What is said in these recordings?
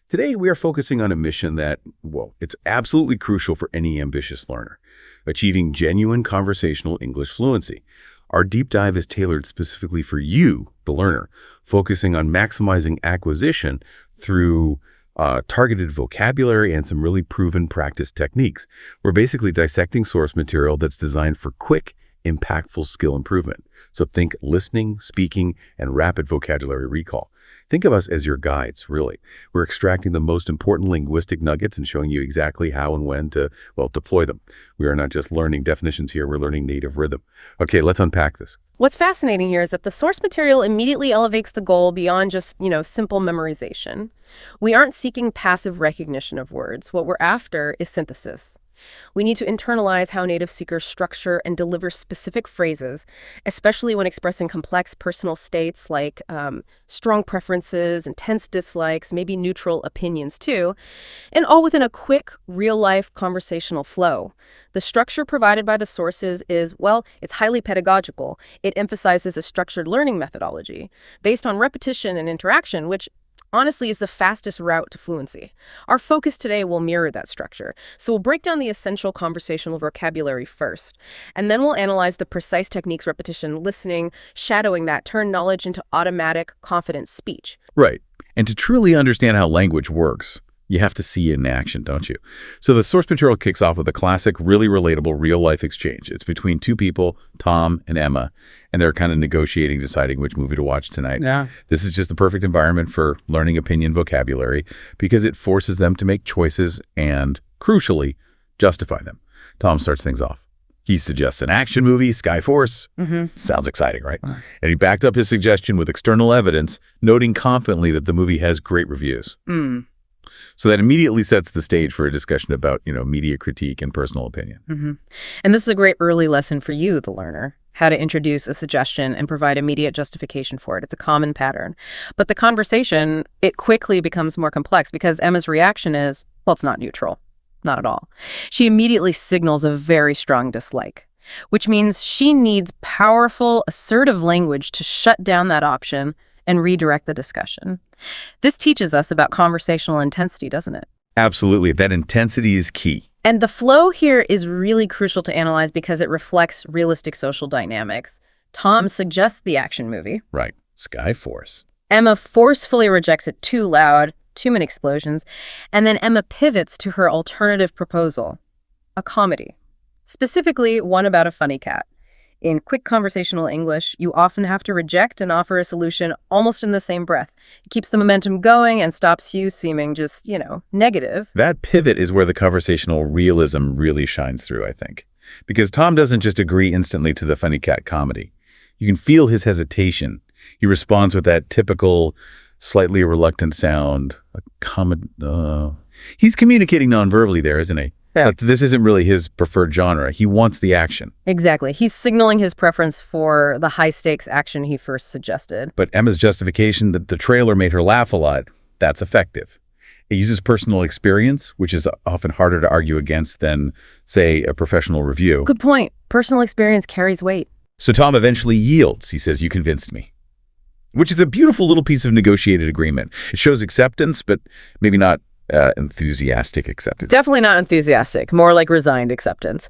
Today, we are focusing on a mission that, well, it's absolutely crucial for any ambitious learner, achieving genuine conversational English fluency. Our deep dive is tailored specifically for you, the learner, focusing on maximizing acquisition through targeted vocabulary and some really proven practice techniques. We're basically dissecting source material that's designed for quick, impactful skill improvement. So think listening, speaking, and rapid vocabulary recall. Think of us as your guides, really. We're extracting the most important linguistic nuggets and showing you exactly how and when to, well, deploy them. We are not just learning definitions here, we're learning native rhythm. Okay, let's unpack this. What's fascinating here is that the source material immediately elevates the goal beyond just, simple memorization. We aren't seeking passive recognition of words. What we're after is synthesis. We need to internalize how native speakers structure and deliver specific phrases, especially when expressing complex personal states like strong preferences, intense dislikes, maybe neutral opinions too, and all within a quick, real-life conversational flow. The structure provided by the sources is, well, it's highly pedagogical. It emphasizes a structured learning methodology based on repetition and interaction, which honestly is the fastest route to fluency. Our focus today will mirror that structure. So we'll break down the essential conversational vocabulary first, and then we'll analyze the precise techniques, repetition, listening, shadowing that turn knowledge into automatic, confident speech. Right. And to truly understand how language works, you have to see it in action, don't you? So the source material kicks off with a classic, really relatable real-life exchange. It's between two people, Tom and Emma, and they're kind of negotiating, deciding which movie to watch tonight. Yeah. This is just the perfect environment for learning opinion vocabulary because it forces them to make choices and, crucially, justify them. Tom starts things off. He suggests an action movie, Skyforce. Sounds exciting, right? And he backed up his suggestion with external evidence, noting confidently that the movie has great reviews. So that immediately sets the stage for a discussion about, media critique and personal opinion. And this is a great early lesson for you, the learner, how to introduce a suggestion and provide immediate justification for it. It's a common pattern. But the conversation, it quickly becomes more complex because Emma's reaction is, well, it's not neutral. Not at all. She immediately signals a very strong dislike, which means she needs powerful, assertive language to shut down that option and redirect the discussion. This teaches us about conversational intensity, doesn't it? Absolutely. That intensity is key. And the flow here is really crucial to analyze because it reflects realistic social dynamics. Tom suggests the action movie. Right. Skyforce. Emma forcefully rejects it too loud, too many explosions, and then Emma pivots to her alternative proposal, a comedy. Specifically, one about a funny cat. In quick conversational English, you often have to reject and offer a solution almost in the same breath. It keeps the momentum going and stops you seeming just, negative. That pivot is where the conversational realism really shines through, I think. Because Tom doesn't just agree instantly to the funny cat comedy. You can feel his hesitation. He responds with that typical, slightly reluctant sound. He's communicating nonverbally there, isn't he? Yeah. But this isn't really his preferred genre. He wants the action. Exactly. He's signaling his preference for the high-stakes action he first suggested. But Emma's justification that the trailer made her laugh a lot, that's effective. It uses personal experience, which is often harder to argue against than, say, a professional review. Good point. Personal experience carries weight. So Tom eventually yields. He says, "You convinced me," which is a beautiful little piece of negotiated agreement. It shows acceptance, but maybe not enthusiastic acceptance. Definitely not enthusiastic, more like resigned acceptance.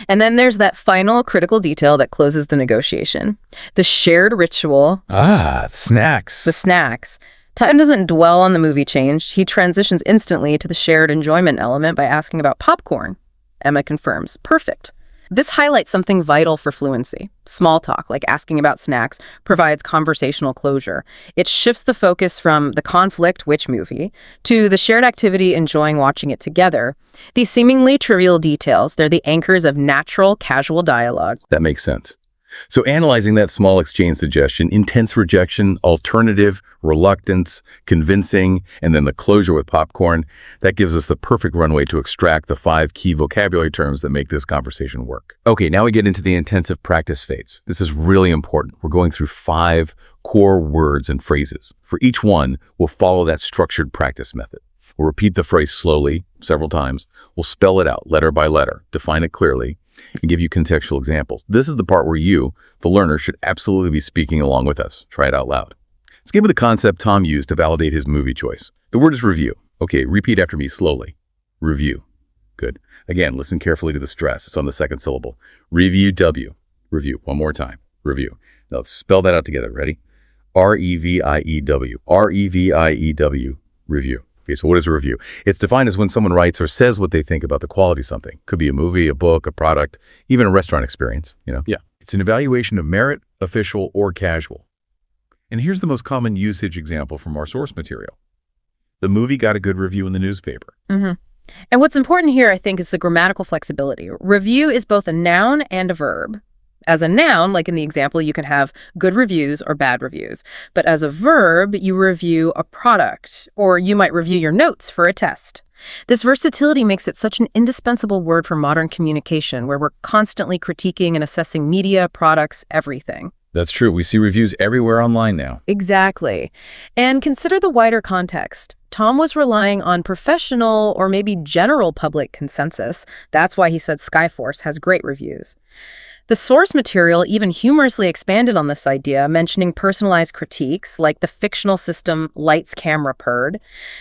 And then there's that final critical detail that closes the negotiation. The shared ritual. The snacks. The snacks. Tom doesn't dwell on the movie change. He transitions instantly to the shared enjoyment element by asking about popcorn. Emma confirms. Perfect. This highlights something vital for fluency. Small talk, like asking about snacks, provides conversational closure. It shifts the focus from the conflict, which movie, to the shared activity, enjoying watching it together. These seemingly trivial details, they're the anchors of natural, casual dialogue. That makes sense. So analyzing that small exchange suggestion, intense rejection, alternative, reluctance, convincing, and then the closure with popcorn, that gives us the perfect runway to extract the 5 key vocabulary terms that make this conversation work. Okay, now we get into the intensive practice phase. This is really important. We're going through 5 core words and phrases. For each one, we'll follow that structured practice method. We'll repeat the phrase slowly, several times. We'll spell it out letter by letter, define it clearly, and give you contextual examples. This is the part where you, the learner, should absolutely be speaking along with us. Try it out loud. Let's give you the concept Tom used to validate his movie choice. The word is review. Okay, repeat after me slowly. Review. Good. Again, listen carefully to the stress. It's on the second syllable. Review W. Review. One more time. Review. Now let's spell that out together. Ready? R-E-V-I-E-W. R-E-V-I-E-W. Review. Okay, so what is a review? It's defined as when someone writes or says what they think about the quality of something. Could be a movie, a book, a product, even a restaurant experience, Yeah. It's an evaluation of merit, official, or casual. And here's the most common usage example from our source material. The movie got a good review in the newspaper. Mm-hmm. And what's important here, I think, is the grammatical flexibility. Review is both a noun and a verb. As a noun, like in the example, you can have good reviews or bad reviews. But as a verb, you review a product, or you might review your notes for a test. This versatility makes it such an indispensable word for modern communication, where we're constantly critiquing and assessing media, products, everything. That's true. We see reviews everywhere online now. Exactly. And consider the wider context. Tom was relying on professional or maybe general public consensus. That's why he said Skyforce has great reviews. The source material even humorously expanded on this idea, mentioning personalized critiques like the fictional system Lights, Camera, Purred.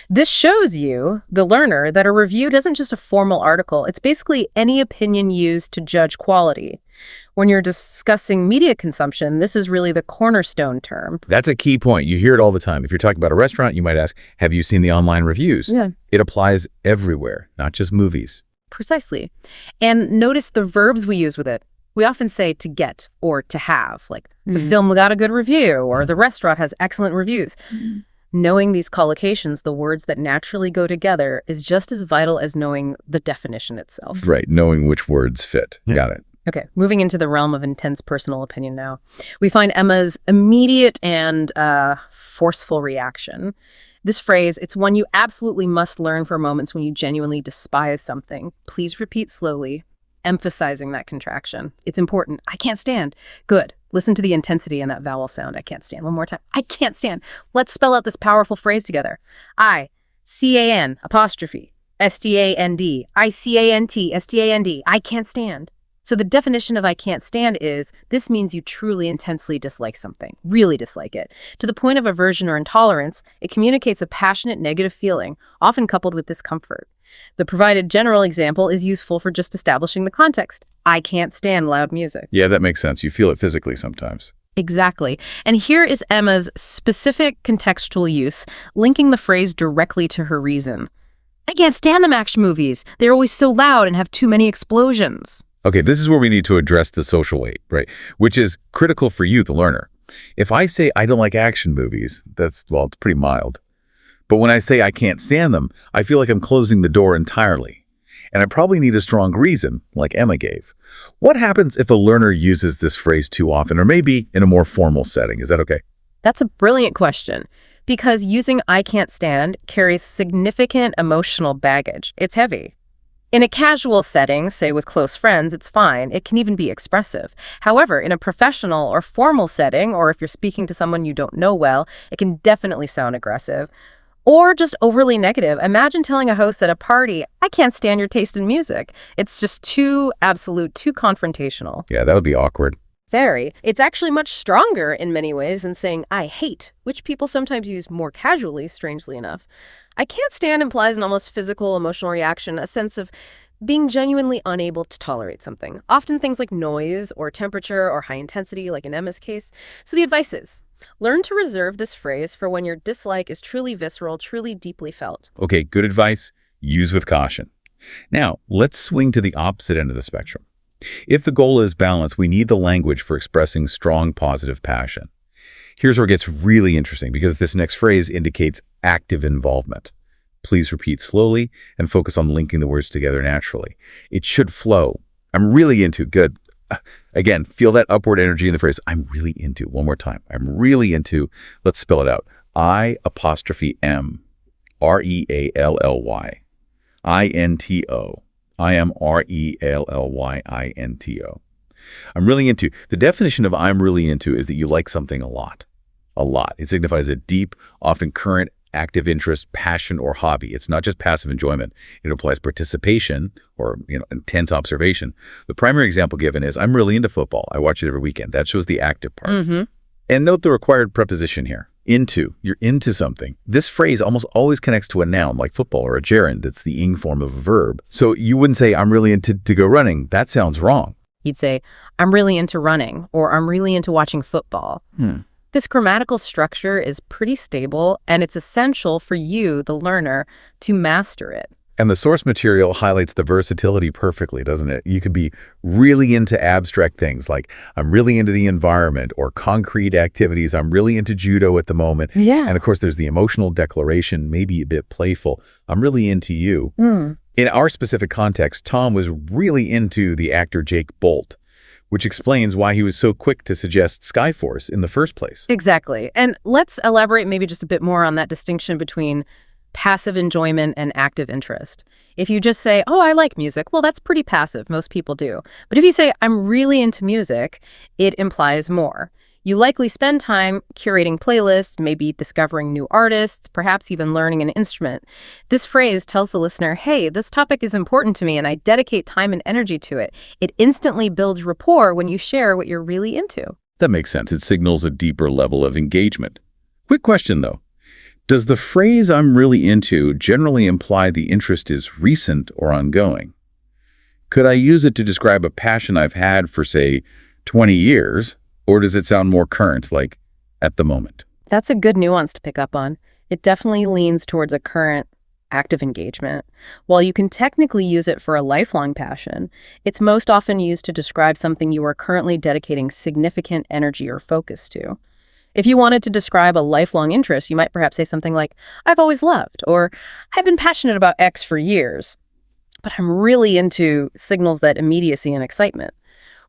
This shows you, the learner, that a review isn't just a formal article. It's basically any opinion used to judge quality. When you're discussing media consumption, this is really the cornerstone term. That's a key point. You hear it all the time. If you're talking about a restaurant, you might ask, have you seen the online reviews? Yeah. It applies everywhere, not just movies. Precisely. And notice the verbs we use with it. We often say to get or to have, like the film got a good review or the restaurant has excellent reviews. Knowing these collocations, the words that naturally go together, is just as vital as knowing the definition itself. Right, knowing which words fit. Yeah. Got it. Okay, moving into the realm of intense personal opinion now. We find Emma's immediate and forceful reaction. This phrase, it's one you absolutely must learn for moments when you genuinely despise something. Please repeat slowly, emphasizing that contraction. It's important. I can't stand. Good. Listen to the intensity in that vowel sound. I can't stand. One more time. I can't stand. Let's spell out this powerful phrase together. I-C-A-N apostrophe S-T-A-N-D. I-C-A-N-T S-T-A-N-D. I can't stand. So the definition of I can't stand is, this means you truly intensely dislike something, really dislike it. To the point of aversion or intolerance, it communicates a passionate negative feeling, often coupled with discomfort. The provided general example is useful for just establishing the context. I can't stand loud music. Yeah, that makes sense. You feel it physically sometimes. Exactly. And here is Emma's specific contextual use, linking the phrase directly to her reason. I can't stand them action movies. They're always so loud and have too many explosions. Okay, this is where we need to address the social weight, right? Which is critical for you, the learner. If I say I don't like action movies, it's pretty mild. But when I say I can't stand them, I feel like I'm closing the door entirely. And I probably need a strong reason, like Emma gave. What happens if a learner uses this phrase too often, or maybe in a more formal setting? Is that okay? That's a brilliant question, because using I can't stand carries significant emotional baggage. It's heavy. In a casual setting, say with close friends, it's fine. It can even be expressive. However, in a professional or formal setting, or if you're speaking to someone you don't know well, it can definitely sound aggressive. Or just overly negative. Imagine telling a host at a party, I can't stand your taste in music. It's just too absolute, too confrontational. Yeah, that would be awkward. Very. It's actually much stronger in many ways than saying I hate, which people sometimes use more casually, strangely enough. I can't stand implies an almost physical, emotional reaction, a sense of being genuinely unable to tolerate something. Often things like noise or temperature or high intensity, like in Emma's case. So the advice is, learn to reserve this phrase for when your dislike is truly visceral, truly deeply felt. Okay, good advice. Use with caution. Now, let's swing to the opposite end of the spectrum. If the goal is balance, we need the language for expressing strong positive passion. Here's where it gets really interesting, because this next phrase indicates active involvement. Please repeat slowly and focus on linking the words together naturally. It should flow. I'm really into. Good. Again, feel that upward energy in the phrase. I'm really into. One more time. I'm really into. Let's spell it out. I''M REALLY INTO. I am REALLYINTO. I'm really into. The definition of I'm really into is that you like something a lot. A lot. It signifies a deep, often current, active interest, passion, or hobby. It's not just passive enjoyment. It implies participation or intense observation. The primary example given is I'm really into football. I watch it every weekend. That shows the active part. And note the required preposition here. Into. You're into something. This phrase almost always connects to a noun like football or a gerund that's the ing form of a verb. So you wouldn't say, I'm really into to go running. That sounds wrong. You'd say, I'm really into running, or I'm really into watching football. This grammatical structure is pretty stable, and it's essential for you, the learner, to master it. And the source material highlights the versatility perfectly, doesn't it? You could be really into abstract things like, I'm really into the environment, or concrete activities. I'm really into judo at the moment. Yeah. And of course, there's the emotional declaration, maybe a bit playful. I'm really into you. In our specific context, Tom was really into the actor Jake Bolt, which explains why he was so quick to suggest Skyforce in the first place. Exactly. And let's elaborate maybe just a bit more on that distinction between passive enjoyment and active interest. If you just say, oh, I like music, well, that's pretty passive. Most people do. But if you say, I'm really into music, it implies more. You likely spend time curating playlists, maybe discovering new artists, perhaps even learning an instrument. This phrase tells the listener, hey, this topic is important to me and I dedicate time and energy to it. It instantly builds rapport when you share what you're really into. That makes sense. It signals a deeper level of engagement. Quick question, though. Does the phrase I'm really into generally imply the interest is recent or ongoing? Could I use it to describe a passion I've had for, say, 20 years, or does it sound more current, like at the moment? That's a good nuance to pick up on. It definitely leans towards a current, active engagement. While you can technically use it for a lifelong passion, it's most often used to describe something you are currently dedicating significant energy or focus to. If you wanted to describe a lifelong interest, you might perhaps say something like, I've always loved, or I've been passionate about X for years, but I'm really into signals that immediacy and excitement,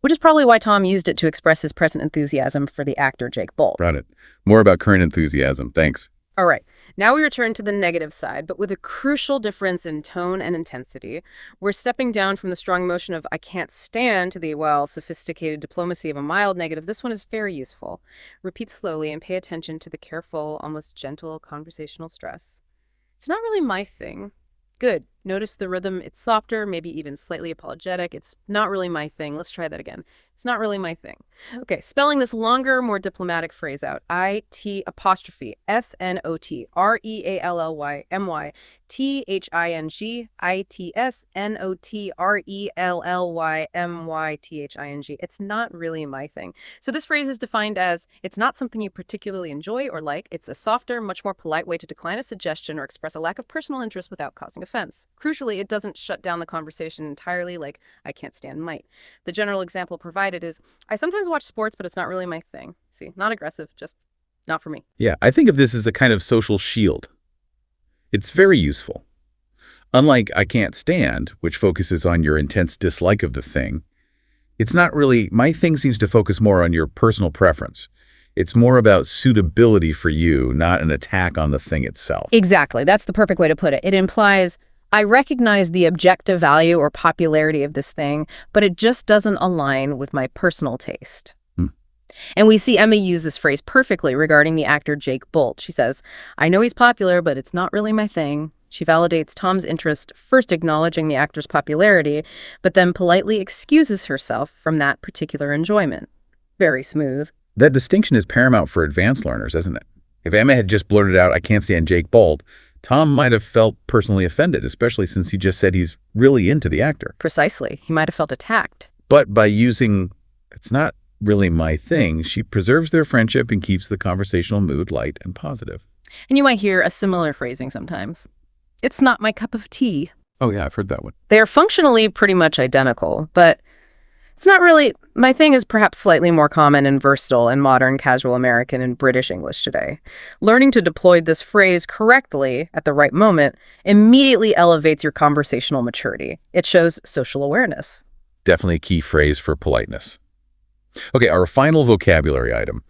which is probably why Tom used it to express his present enthusiasm for the actor Jake Bolt. Got it. More about current enthusiasm. Thanks. All right, now we return to the negative side, but with a crucial difference in tone and intensity. We're stepping down from the strong emotion of I can't stand to the, well, sophisticated diplomacy of a mild negative. This one is very useful. Repeat slowly and pay attention to the careful, almost gentle conversational stress. It's not really my thing. Good. Notice the rhythm. It's softer, maybe even slightly apologetic. It's not really my thing. Let's try that again. It's not really my thing. Okay, spelling this longer, more diplomatic phrase out. I-T apostrophe S-N-O-T R-E-A-L-L-Y-M-Y T-H-I-N-G I-T-S-N-O-T-R-E-L-L-Y-M-Y-T-H-I-N-G. It's not really my thing. So this phrase is defined as, it's not something you particularly enjoy or like. It's a softer, much more polite way to decline a suggestion or express a lack of personal interest without causing offense. Crucially, it doesn't shut down the conversation entirely like I can't stand might. The general example provided is, I sometimes watch sports, but it's not really my thing. See, not aggressive, just not for me. Yeah, I think of this as a kind of social shield. It's very useful. Unlike I can't stand, which focuses on your intense dislike of the thing, it's not really, my thing seems to focus more on your personal preference. It's more about suitability for you, not an attack on the thing itself. Exactly. That's the perfect way to put it. It implies, I recognize the objective value or popularity of this thing, but it just doesn't align with my personal taste. And we see Emma use this phrase perfectly regarding the actor Jake Bolt. She says, I know he's popular, but it's not really my thing. She validates Tom's interest, first acknowledging the actor's popularity, but then politely excuses herself from that particular enjoyment. Very smooth. That distinction is paramount for advanced learners, isn't it? If Emma had just blurted out, I can't stand Jake Bolt, Tom might have felt personally offended, especially since he just said he's really into the actor. Precisely. He might have felt attacked. But by using, it's not really my thing, she preserves their friendship and keeps the conversational mood light and positive. And you might hear a similar phrasing sometimes. It's not my cup of tea. Oh yeah, I've heard that one. They are functionally pretty much identical, but it's not really, my thing is perhaps slightly more common and versatile in modern casual American and British English today. Learning to deploy this phrase correctly at the right moment immediately elevates your conversational maturity. It shows social awareness. Definitely a key phrase for politeness. Okay, our final vocabulary item.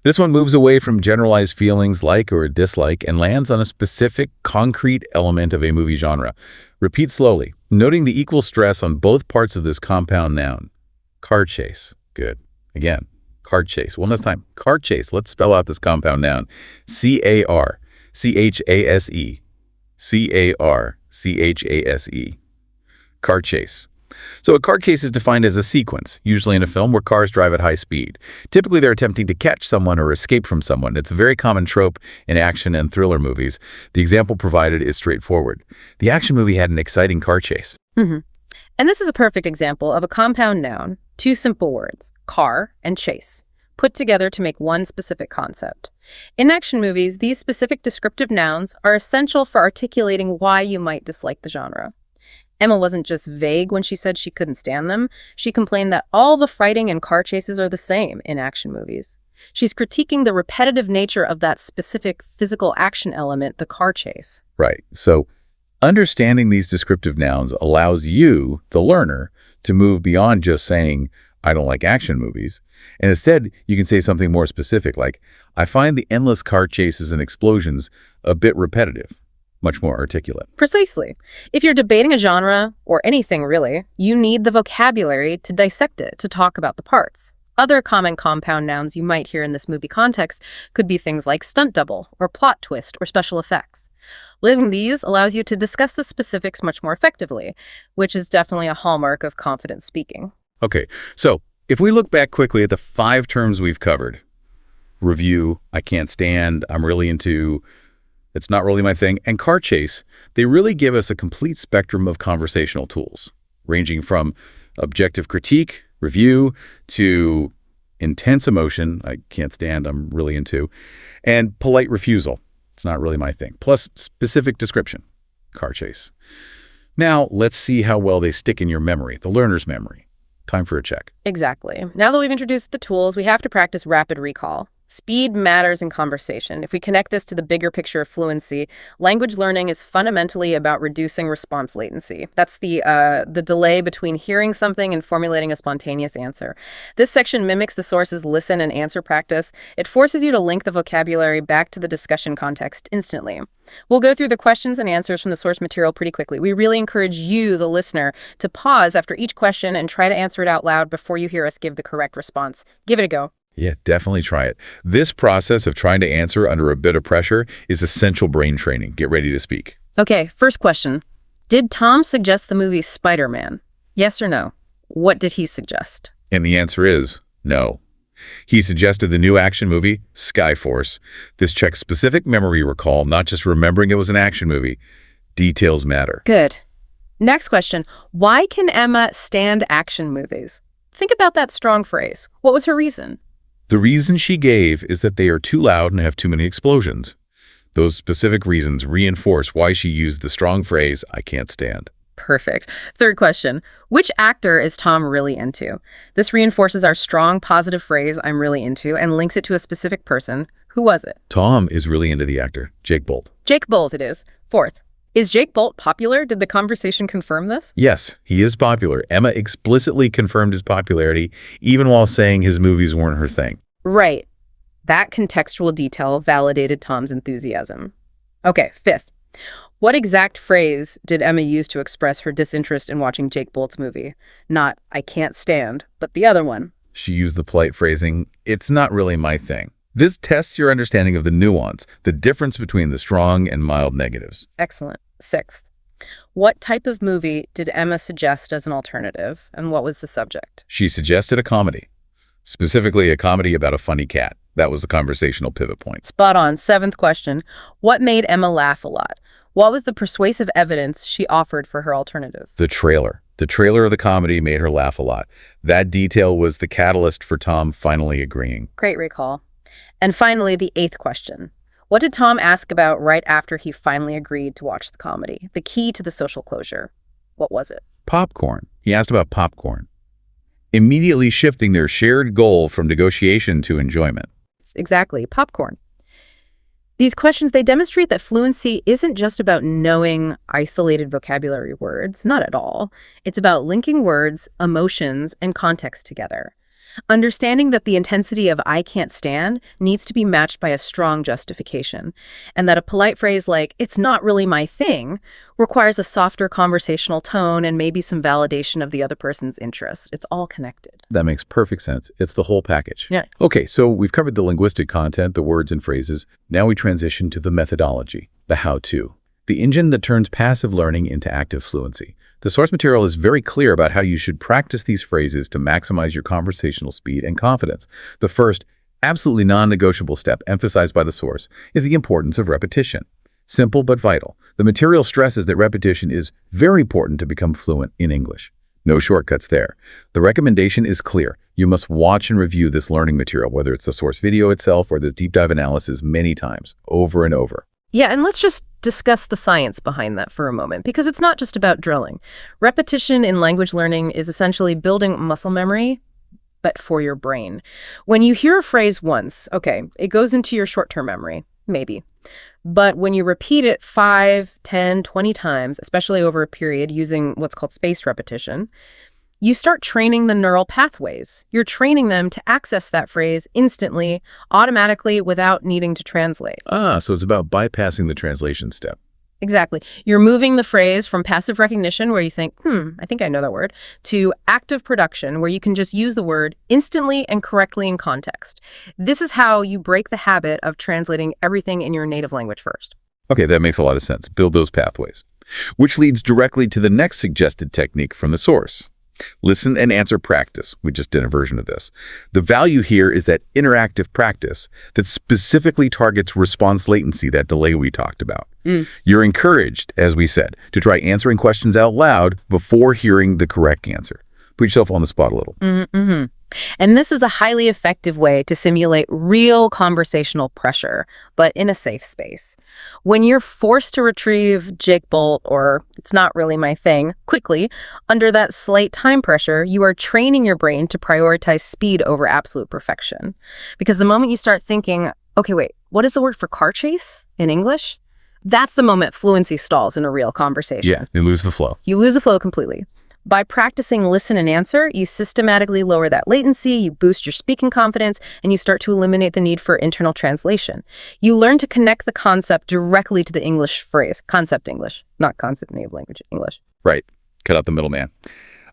This one moves away from generalized feelings like or dislike and lands on a specific, concrete element of a movie genre. Repeat slowly, noting the equal stress on both parts of this compound noun. Car chase. Good. Again, car chase. One last time. Car chase. Let's spell out this compound noun. C-A-R-C-H-A-S-E. C-A-R-C-H-A-S-E. Car chase. So a car chase is defined as a sequence, usually in a film where cars drive at high speed. Typically, they're attempting to catch someone or escape from someone. It's a very common trope in action and thriller movies. The example provided is straightforward. The action movie had an exciting car chase. Mm-hmm. And this is a perfect example of a compound noun, two simple words, car and chase, put together to make one specific concept. In action movies, these specific descriptive nouns are essential for articulating why you might dislike the genre. Emma wasn't just vague when she said she couldn't stand them. She complained that all the fighting and car chases are the same in action movies. She's critiquing the repetitive nature of that specific physical action element, the car chase. Right. So understanding these descriptive nouns allows you, the learner, to move beyond just saying, I don't like action movies. And instead, you can say something more specific like, I find the endless car chases and explosions a bit repetitive. Much more articulate. Precisely. If you're debating a genre, or anything really, you need the vocabulary to dissect it, to talk about the parts. Other common compound nouns you might hear in this movie context could be things like stunt double, or plot twist, or special effects. Living these allows you to discuss the specifics much more effectively, which is definitely a hallmark of confident speaking. Okay, so if we look back quickly at the 5 terms we've covered, review, I can't stand, I'm really into, it's not really my thing, and car chase, they really give us a complete spectrum of conversational tools, ranging from objective critique, review, to intense emotion, I can't stand, I'm really into, and polite refusal, it's not really my thing, plus specific description, car chase. Now, let's see how well they stick in your memory, the learner's memory. Time for a check. Exactly. Now that we've introduced the tools, we have to practice rapid recall. Speed matters in conversation. If we connect this to the bigger picture of fluency, language learning is fundamentally about reducing response latency. That's the delay between hearing something and formulating a spontaneous answer. This section mimics the source's listen and answer practice. It forces you to link the vocabulary back to the discussion context instantly. We'll go through the questions and answers from the source material pretty quickly. We really encourage you, the listener, to pause after each question and try to answer it out loud before you hear us give the correct response. Give it a go. Yeah, definitely try it. This process of trying to answer under a bit of pressure is essential brain training. Get ready to speak. Okay, first question. Did Tom suggest the movie Spider-Man? Yes or no? What did he suggest? And the answer is no. He suggested the new action movie, Skyforce. This checks specific memory recall, not just remembering it was an action movie. Details matter. Good. Next question. Why can Emma stand action movies? Think about that strong phrase. What was her reason? The reason she gave is that they are too loud and have too many explosions. Those specific reasons reinforce why she used the strong phrase, I can't stand. Perfect. Third question. Which actor is Tom really into? This reinforces our strong, positive phrase, I'm really into, and links it to a specific person. Who was it? Tom is really into the actor, Jake Bolt. Jake Bolt it is. Fourth. Is Jake Bolt popular? Did the conversation confirm this? Yes, he is popular. Emma explicitly confirmed his popularity, even while saying his movies weren't her thing. Right. That contextual detail validated Tom's enthusiasm. Okay, fifth. What exact phrase did Emma use to express her disinterest in watching Jake Bolt's movie? Not, I can't stand, but the other one. She used the polite phrasing, it's not really my thing. This tests your understanding of the nuance, the difference between the strong and mild negatives. Excellent. Sixth. What type of movie did Emma suggest as an alternative, and what was the subject? She suggested a comedy, specifically a comedy about a funny cat. That was the conversational pivot point. Spot on. Seventh question. What made Emma laugh a lot? What was the persuasive evidence she offered for her alternative? The trailer. The trailer of the comedy made her laugh a lot. That detail was the catalyst for Tom finally agreeing. Great recall. And finally, the eighth question. What did Tom ask about right after he finally agreed to watch the comedy? The key to the social closure. What was it? Popcorn. He asked about popcorn, immediately shifting their shared goal from negotiation to enjoyment. Exactly, popcorn. These questions, they demonstrate that fluency isn't just about knowing isolated vocabulary words, not at all. It's about linking words, emotions, and context together. Understanding that the intensity of I can't stand needs to be matched by a strong justification, and that a polite phrase like, it's not really my thing, requires a softer conversational tone and maybe some validation of the other person's interest. It's all connected. That makes perfect sense. It's the whole package. Yeah. Okay, so we've covered the linguistic content, the words and phrases. Now we transition to the methodology, the how-to. the engine that turns passive learning into active fluency. The source material is very clear about how you should practice these phrases to maximize your conversational speed and confidence. The first, absolutely non-negotiable step emphasized by the source is the importance of repetition. Simple but vital. The material stresses that repetition is very important to become fluent in English. No shortcuts there. The recommendation is clear. You must watch and review this learning material, whether it's the source video itself or the deep dive analysis, many times, over and over. Yeah, and let's just discuss the science behind that for a moment, because it's not just about drilling. Repetition in language learning is essentially building muscle memory, but for your brain. When you hear a phrase once, okay, it goes into your short-term memory, maybe. But when you repeat it 5, 10, 20 times, especially over a period using what's called spaced repetition, you start training the neural pathways. You're training them to access that phrase instantly, automatically, without needing to translate. So it's about bypassing the translation step. Exactly. You're moving the phrase from passive recognition, where you think, I think I know that word, to active production, where you can just use the word instantly and correctly in context. This is how you break the habit of translating everything in your native language first. Okay, that makes a lot of sense. Build those pathways. Which leads directly to the next suggested technique from the source. Listen and answer practice. We just did a version of this. The value here is that interactive practice that specifically targets response latency, that delay we talked about. You're encouraged, as we said, to try answering questions out loud before hearing the correct answer. Put yourself on the spot a little. And this is a highly effective way to simulate real conversational pressure, but in a safe space. When you're forced to retrieve Jake Bolt, or it's not really my thing, quickly, under that slight time pressure, you are training your brain to prioritize speed over absolute perfection. Because the moment you start thinking, okay, wait, what is the word for car chase in English? That's the moment fluency stalls in a real conversation. Yeah, you lose the flow. You lose the flow completely. By practicing listen and answer, you systematically lower that latency, you boost your speaking confidence, and you start to eliminate the need for internal translation. You learn to connect the concept directly to the English phrase. Concept English, not concept native language English. Right. Cut out the middleman.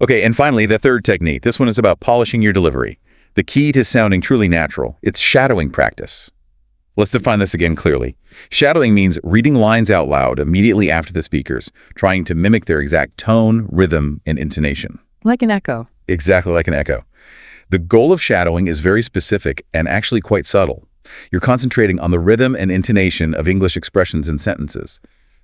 Okay, and finally, the third technique. This one is about polishing your delivery. The key to sounding truly natural, it's shadowing practice. Let's define this again clearly. Shadowing means reading lines out loud immediately after the speakers, trying to mimic their exact tone, rhythm, and intonation. Like an echo. Exactly like an echo. The goal of shadowing is very specific and actually quite subtle. You're concentrating on the rhythm and intonation of English expressions and sentences.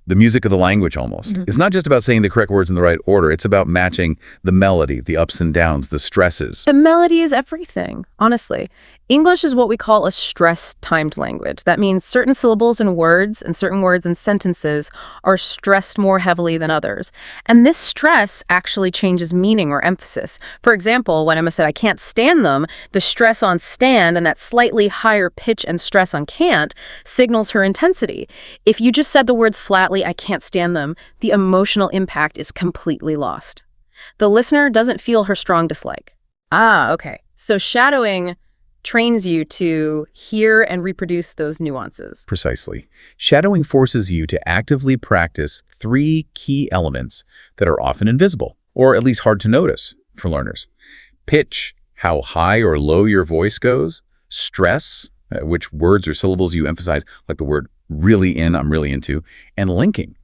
The music of the language almost. It's not just about saying the correct words in the right order. It's about matching the melody, the ups and downs, the stresses. The melody is everything, honestly. English is what we call a stress-timed language. That means certain syllables and certain words and sentences are stressed more heavily than others. And this stress actually changes meaning or emphasis. For example, when Emma said, I can't stand them, the stress on stand and that slightly higher pitch and stress on can't signals her intensity. If you just said the words flatly, I can't stand them, the emotional impact is completely lost. The listener doesn't feel her strong dislike. Okay. So shadowing trains you to hear and reproduce those nuances. Precisely. Shadowing forces you to actively practice 3 key elements that are often invisible, or at least hard to notice for learners. Pitch, how high or low your voice goes. Stress, which words or syllables you emphasize, like the word really in, I'm really into. And linking,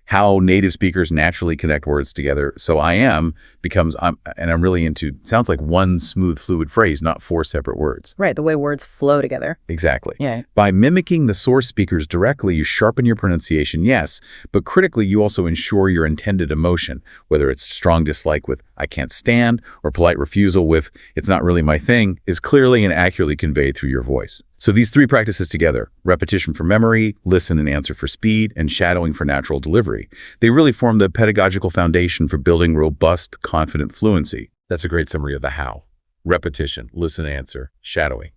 how native speakers naturally connect words together. So I am becomes I'm really into, sounds like one smooth, fluid phrase, not 4 separate words. Right, the way words flow together. Exactly. Yeah. By mimicking the source speakers directly, you sharpen your pronunciation, yes, but critically, you also ensure your intended emotion, whether it's strong dislike with I can't stand or polite refusal with it's not really my thing, is clearly and accurately conveyed through your voice. So these 3 practices together, repetition for memory, listen and answer for speed, and shadowing for natural delivery, they really form the pedagogical foundation for building robust, confident fluency. That's a great summary of the how. Repetition, listen, answer, shadowing.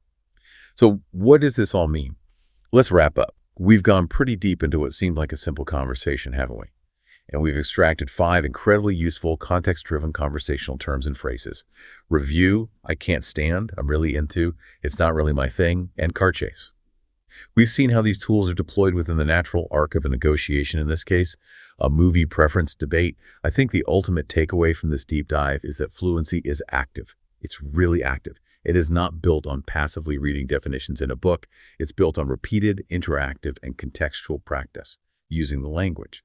So what does this all mean? Let's wrap up. We've gone pretty deep into what seemed like a simple conversation, haven't we? And we've extracted 5 incredibly useful context-driven conversational terms and phrases. Review, I can't stand, I'm really into, it's not really my thing, and car chase. We've seen how these tools are deployed within the natural arc of a negotiation in this case, a movie preference debate. I think the ultimate takeaway from this deep dive is that fluency is active. It's really active. It is not built on passively reading definitions in a book. It's built on repeated, interactive, and contextual practice. using the language.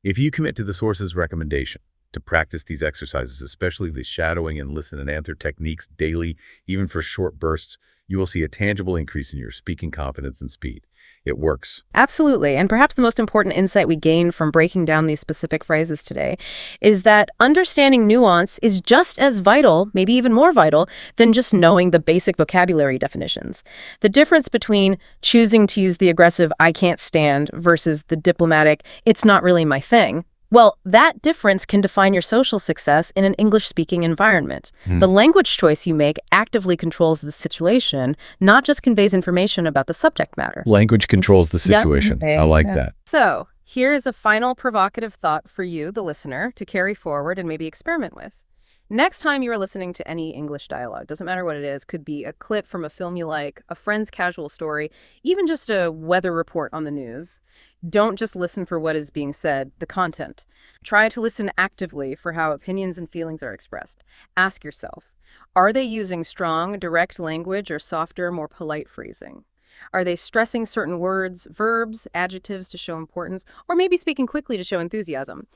If you commit to the source's recommendation to practice these exercises, especially the shadowing and listen and answer techniques daily, even for short bursts, you will see a tangible increase in your speaking confidence and speed. It works. Absolutely. And perhaps the most important insight we gain from breaking down these specific phrases today is that understanding nuance is just as vital, maybe even more vital, than just knowing the basic vocabulary definitions. The difference between choosing to use the aggressive "I can't stand" versus the diplomatic "it's not really my thing," well, that difference can define your social success in an English-speaking environment. The language choice you make actively controls the situation, not just conveys information about the subject matter. Language controls the situation. Yep. I like that. So, here is a final provocative thought for you, the listener, to carry forward and maybe experiment with. Next time you are listening to any English dialogue, doesn't matter what it is, could be a clip from a film you like, a friend's casual story, even just a weather report on the news. Don't just listen for what is being said, the content. Try to listen actively for how opinions and feelings are expressed. Ask yourself, are they using strong, direct language or softer, more polite phrasing? Are they stressing certain words, verbs, adjectives to show importance, or maybe speaking quickly to show enthusiasm?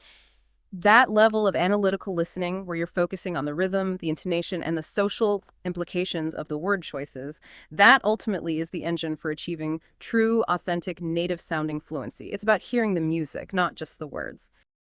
That level of analytical listening, where you're focusing on the rhythm, the intonation, and the social implications of the word choices, that ultimately is the engine for achieving true, authentic, native-sounding fluency. It's about hearing the music, not just the words.